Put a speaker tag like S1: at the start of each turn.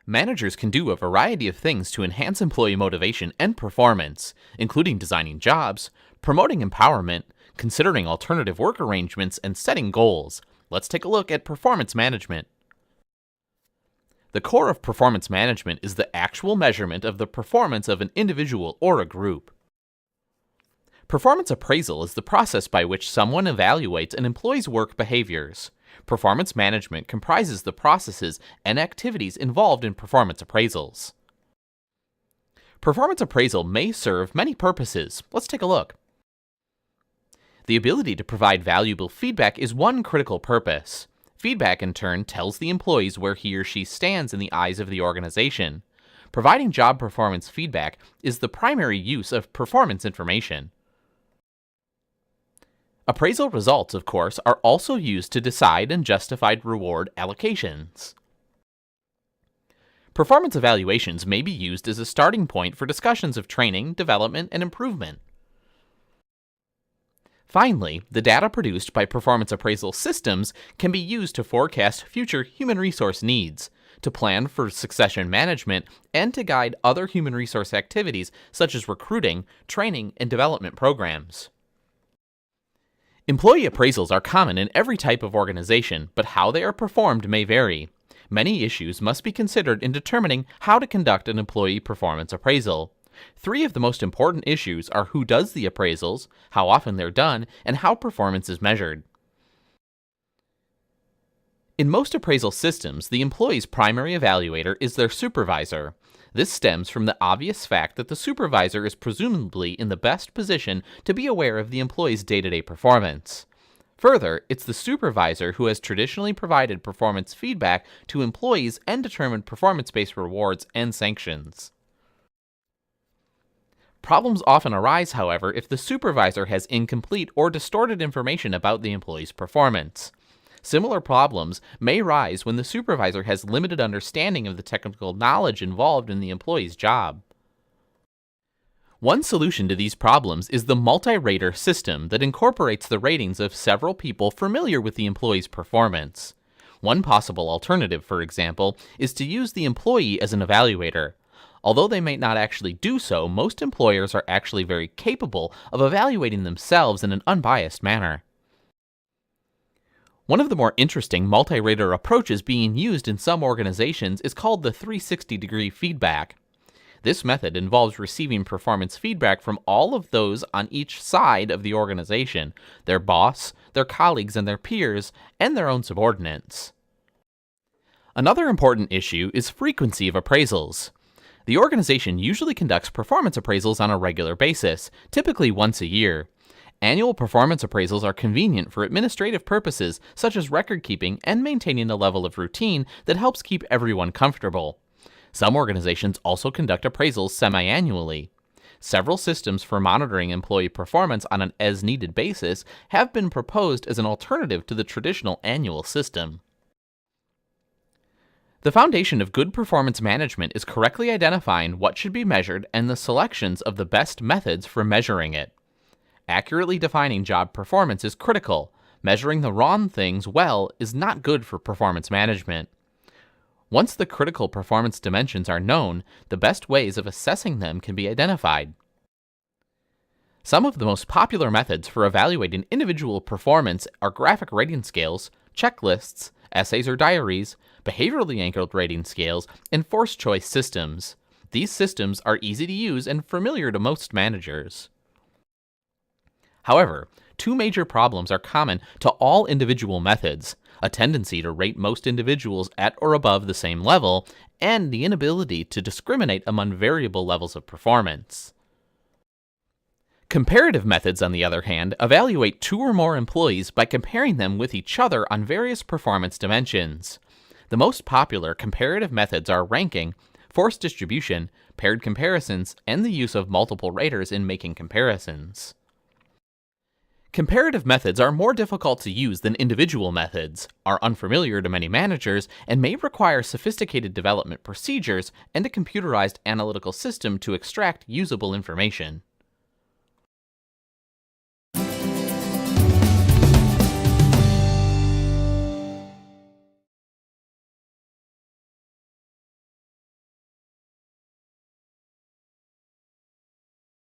S1: Managers can do a variety of things to enhance employee motivation and performance, including designing jobs, promoting empowerment, considering alternative work arrangements, and setting goals. Let's take a look at performance management. The core of performance management is the actual measurement of the performance of an individual or a group. Performance appraisal is the process by which someone evaluates an employee's work behaviors. Performance management comprises the processes and activities involved in performance appraisals. Performance appraisal may serve many purposes. Let's take a look. The ability to provide valuable feedback is one critical purpose. Feedback, in turn, tells the employees where he or she stands in the eyes of the organization. Providing job performance feedback is the primary use of performance information. Appraisal results, of course, are also used to decide and justify reward allocations. Performance evaluations may be used as a starting point for discussions of training, development, and improvement. Finally, the data produced by performance appraisal systems can be used to forecast future human resource needs, to plan for succession management, and to guide other human resource activities such as recruiting, training, and development programs. Employee appraisals are common in every type of organization, but how they are performed may vary. Many issues must be considered in determining how to conduct an employee performance appraisal. Three of the most important issues are who does the appraisals, how often they're done, and how performance is measured. In most appraisal systems, the employee's primary evaluator is their supervisor. This stems from the obvious fact that the supervisor is presumably in the best position to be aware of the employee's day-to-day performance. Further, it's the supervisor who has traditionally provided performance feedback to employees and determined performance-based rewards and sanctions. Problems often arise, however, if the supervisor has incomplete or distorted information about the employee's performance. Similar problems may rise when the supervisor has limited understanding of the technical knowledge involved in the employee's job. One solution to these problems is the multi-rater system that incorporates the ratings of several people familiar with the employee's performance. One possible alternative, for example, is to use the employee as an evaluator. Although they may not actually do so, most employers are actually very capable of evaluating themselves in an unbiased manner. One of the more interesting multi-rater approaches being used in some organizations is called the 360-degree feedback. This method involves receiving performance feedback from all of those on each side of the organization, their boss, their colleagues and their peers, and their own subordinates. Another important issue is frequency of appraisals. The organization usually conducts performance appraisals on a regular basis, typically once a year. Annual performance appraisals are convenient for administrative purposes such as record keeping and maintaining a level of routine that helps keep everyone comfortable. Some organizations also conduct appraisals semi-annually. Several systems for monitoring employee performance on an as-needed basis have been proposed as an alternative to the traditional annual system. The foundation of good performance management is correctly identifying what should be measured and the selections of the best methods for measuring it. Accurately defining job performance is critical. Measuring the wrong things well is not good for performance management. Once the critical performance dimensions are known, the best ways of assessing them can be identified. Some of the most popular methods for evaluating individual performance are graphic rating scales, checklists, essays or diaries, behaviorally anchored rating scales, and forced choice systems. These systems are easy to use and familiar to most managers. However, two major problems are common to all individual methods: a tendency to rate most individuals at or above the same level, and the inability to discriminate among variable levels of performance. Comparative methods, on the other hand, evaluate two or more employees by comparing them with each other on various performance dimensions. The most popular comparative methods are ranking, forced distribution, paired comparisons, and the use of multiple raters in making comparisons. Comparative methods are more difficult to use than individual methods, are unfamiliar to many managers, and may require sophisticated development procedures and a computerized analytical system to extract usable information.